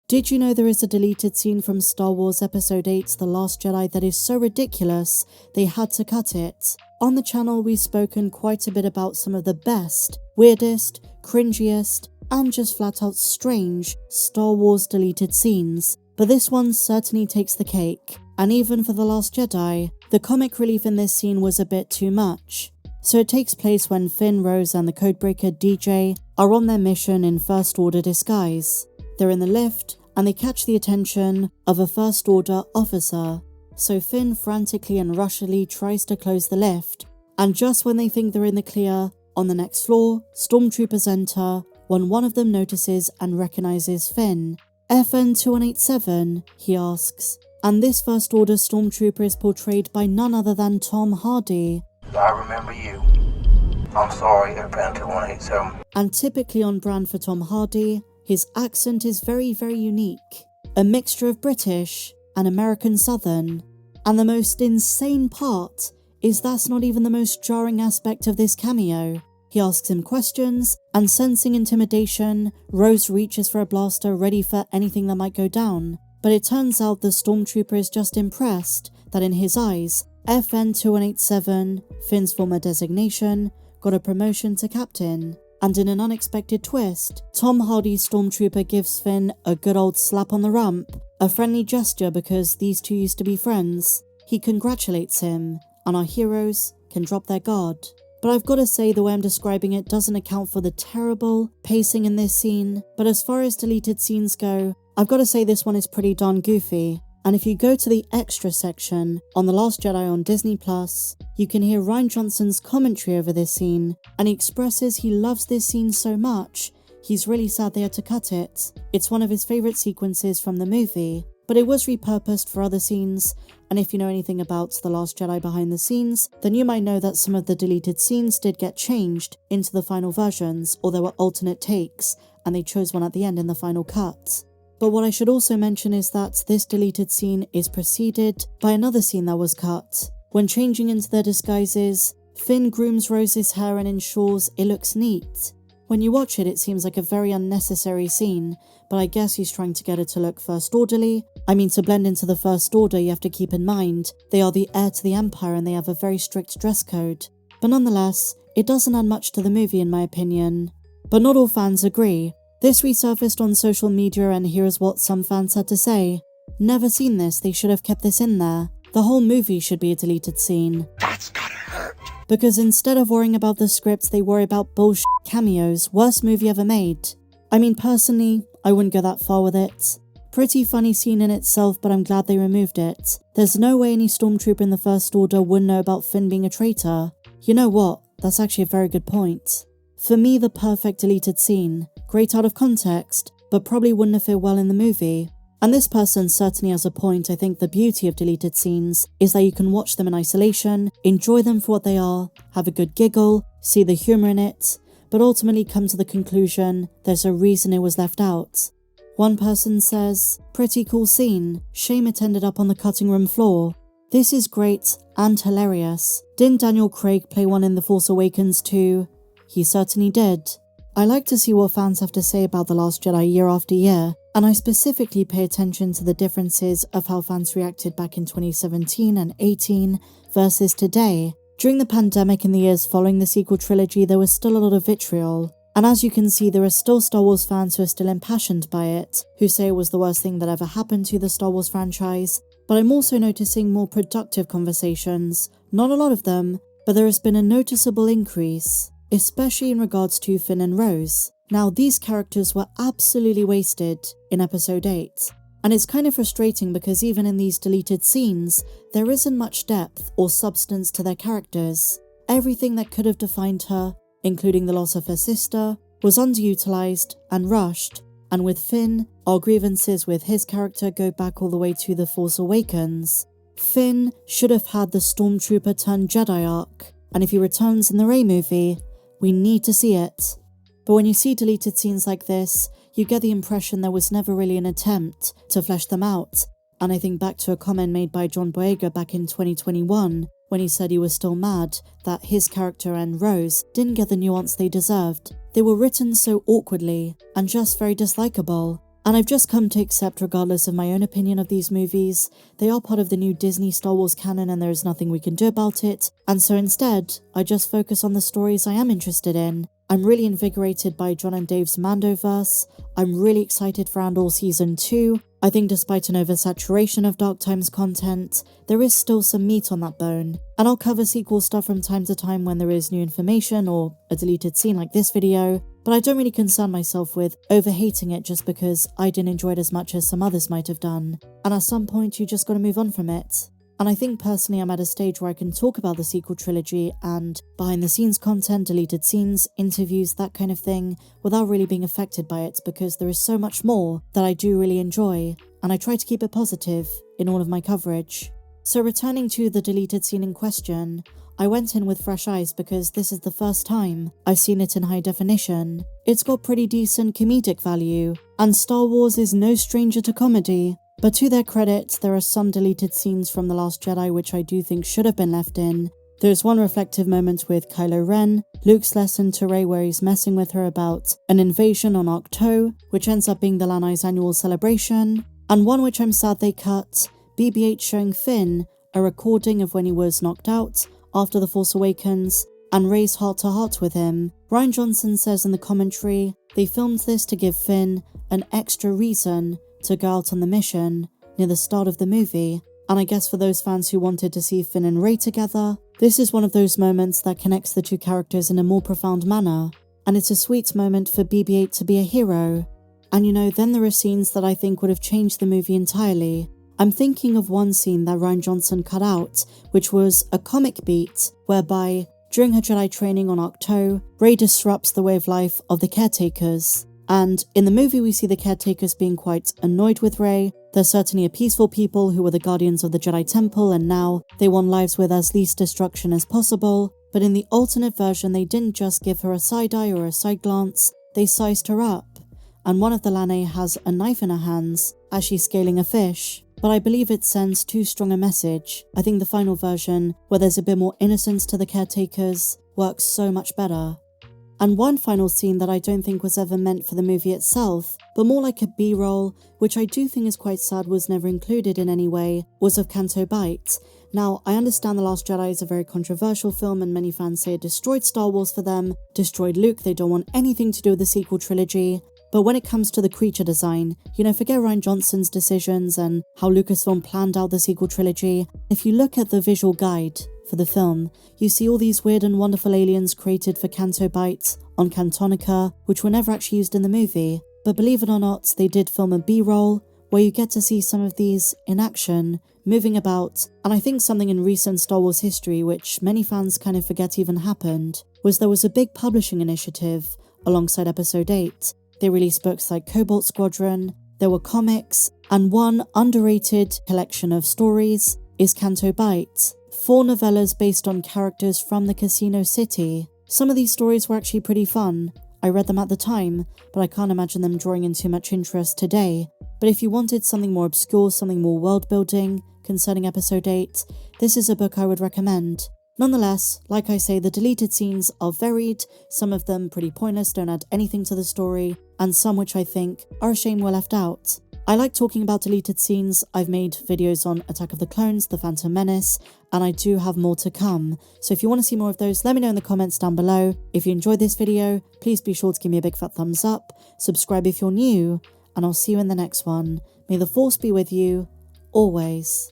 Did you know there is a deleted scene from Star Wars Episode 8's The Last Jedi that is so ridiculous they had to cut it? On the channel we've spoken quite a bit about some of the best, weirdest, cringiest, and just flat out strange Star Wars deleted scenes, but this one certainly takes the cake. And even for The Last Jedi, the comic relief in this scene was a bit too much. So it takes place when Finn, Rose and the codebreaker DJ are on their mission in First Order disguise. They're in the lift, and they catch the attention of a First Order officer. So Finn frantically and rushily tries to close the lift, and just when they think they're in the clear, on the next floor, stormtroopers enter, when one of them notices and recognizes Finn. FN2187, he asks, and this First Order stormtrooper is portrayed by none other than Tom Hardy. I remember you. I'm sorry, FN2187. And typically on brand for Tom Hardy, his accent is very, very unique. A mixture of British and American Southern. And the most insane part is that's not even the most jarring aspect of this cameo. He asks him questions, and sensing intimidation, Rose reaches for a blaster ready for anything that might go down. But it turns out the stormtrooper is just impressed that in his eyes, FN2187, Finn's former designation, got a promotion to captain. And in an unexpected twist, Tom Hardy's stormtrooper gives Finn a good old slap on the rump, a friendly gesture because these two used to be friends. He congratulates him, and our heroes can drop their guard. But I've got to say the way I'm describing it doesn't account for the terrible pacing in this scene, but as far as deleted scenes go, I've got to say this one is pretty darn goofy. And if you go to the extra section on The Last Jedi on Disney+, you can hear Rian Johnson's commentary over this scene, and he expresses he loves this scene so much, he's really sad they had to cut it. It's one of his favourite sequences from the movie, but it was repurposed for other scenes, and if you know anything about The Last Jedi behind the scenes, then you might know that some of the deleted scenes did get changed into the final versions, or there were alternate takes, and they chose one at the end in the final cut. But what I should also mention is that this deleted scene is preceded by another scene that was cut. When changing into their disguises, Finn grooms Rose's hair and ensures it looks neat. When you watch it, it seems like a very unnecessary scene, but I guess he's trying to get it to look First Orderly. I mean, to blend into the First Order, you have to keep in mind, they are the heir to the Empire and they have a very strict dress code. But nonetheless, it doesn't add much to the movie in my opinion. But not all fans agree. This resurfaced on social media and here is what some fans had to say. Never seen this, they should have kept this in there. The whole movie should be a deleted scene. That's gotta hurt. Because instead of worrying about the scripts, they worry about bullshit cameos. Worst movie ever made. I mean, personally, I wouldn't go that far with it. Pretty funny scene in itself, but I'm glad they removed it. There's no way any stormtrooper in the First Order wouldn't know about Finn being a traitor. You know what? That's actually a very good point. For me, the perfect deleted scene. Great out of context, but probably wouldn't have fit well in the movie. And this person certainly has a point. I think the beauty of deleted scenes is that you can watch them in isolation, enjoy them for what they are, have a good giggle, see the humour in it, but ultimately come to the conclusion there's a reason it was left out. One person says, pretty cool scene, shame it ended up on the cutting room floor. This is great and hilarious. Didn't Daniel Craig play one in The Force Awakens too? He certainly did. I like to see what fans have to say about The Last Jedi year after year, and I specifically pay attention to the differences of how fans reacted back in 2017 and 18 versus today. During the pandemic and the years following the sequel trilogy, there was still a lot of vitriol, and as you can see, there are still Star Wars fans who are still impassioned by it, who say it was the worst thing that ever happened to the Star Wars franchise, but I'm also noticing more productive conversations. Not a lot of them, but there has been a noticeable increase. Especially in regards to Finn and Rose. Now, these characters were absolutely wasted in episode 8. And it's kind of frustrating because even in these deleted scenes, there isn't much depth or substance to their characters. Everything that could have defined her, including the loss of her sister, was underutilized and rushed. And with Finn, our grievances with his character go back all the way to The Force Awakens. Finn should have had the Stormtrooper turned Jedi arc. And if he returns in the Rey movie, we need to see it. But when you see deleted scenes like this, you get the impression there was never really an attempt to flesh them out. And I think back to a comment made by John Boyega back in 2021, when he said he was still mad that his character and Rose didn't get the nuance they deserved. They were written so awkwardly and just very dislikable. And I've just come to accept, regardless of my own opinion of these movies, they are part of the new Disney Star Wars canon and there is nothing we can do about it, and so instead, I just focus on the stories I am interested in. I'm really invigorated by John and Dave's Mandoverse. I'm really excited for Andor Season 2. I think despite an oversaturation of Dark Times content, there is still some meat on that bone. And I'll cover sequel stuff from time to time when there is new information or a deleted scene like this video, but I don't really concern myself with over-hating it just because I didn't enjoy it as much as some others might have done. And at some point you just gotta move on from it. And I think personally I'm at a stage where I can talk about the sequel trilogy and behind the scenes content, deleted scenes, interviews, that kind of thing, without really being affected by it because there is so much more that I do really enjoy, and I try to keep it positive in all of my coverage. So returning to the deleted scene in question, I went in with fresh eyes because this is the first time I've seen it in high definition. It's got pretty decent comedic value, and Star Wars is no stranger to comedy. But to their credit, there are some deleted scenes from The Last Jedi which I do think should have been left in. There's one reflective moment with Kylo Ren, Luke's lesson to Rey where he's messing with her about an invasion on Ahch-To, which ends up being the Lanai's annual celebration, and one which I'm sad they cut, BB-8 showing Finn a recording of when he was knocked out after The Force Awakens, and Rey's heart-to-heart with him. Rian Johnson says in the commentary, they filmed this to give Finn an extra reason to go out on the mission near the start of the movie, and I guess for those fans who wanted to see Finn and Rey together, this is one of those moments that connects the two characters in a more profound manner, and it's a sweet moment for BB-8 to be a hero. And then there are scenes that I think would have changed the movie entirely. I'm thinking of one scene that Rian Johnson cut out, which was a comic beat whereby, during her Jedi training on Ahch-To, Rey disrupts the way of life of the caretakers. And in the movie we see the caretakers being quite annoyed with Rey. They're certainly a peaceful people who were the guardians of the Jedi Temple and now they want lives with as least destruction as possible. But in the alternate version they didn't just give her a side eye or a side glance, they sized her up. And one of the Lanai has a knife in her hands as she's scaling a fish. But I believe it sends too strong a message. I think the final version, where there's a bit more innocence to the caretakers, works so much better. And one final scene that I don't think was ever meant for the movie itself, but more like a B-roll, which I do think is quite sad was never included in any way, was of Canto Bight. Now, I understand The Last Jedi is a very controversial film and many fans say it destroyed Star Wars for them, destroyed Luke, they don't want anything to do with the sequel trilogy. But when it comes to the creature design, forget Rian Johnson's decisions and how Lucasfilm planned out the sequel trilogy. If you look at the visual guide for the film, you see all these weird and wonderful aliens created for Canto Bight on Cantonica, which were never actually used in the movie. But believe it or not, they did film a B-roll where you get to see some of these in action, moving about. And I think something in recent Star Wars history, which many fans kind of forget even happened, was there was a big publishing initiative alongside Episode 8. They released books like Cobalt Squadron, there were comics, and one underrated collection of stories is Canto Bight. 4 novellas based on characters from the Casino City. Some of these stories were actually pretty fun. I read them at the time, but I can't imagine them drawing in too much interest today. But if you wanted something more obscure, something more world building concerning Episode 8, this is a book I would recommend. Nonetheless, like I say, the deleted scenes are varied, some of them pretty pointless, don't add anything to the story, and some which I think are a shame were left out. I like talking about deleted scenes. I've made videos on Attack of the Clones, The Phantom Menace, and I do have more to come. So if you want to see more of those, let me know in the comments down below. If you enjoyed this video, please be sure to give me a big fat thumbs up, subscribe if you're new, and I'll see you in the next one. May the Force be with you, always.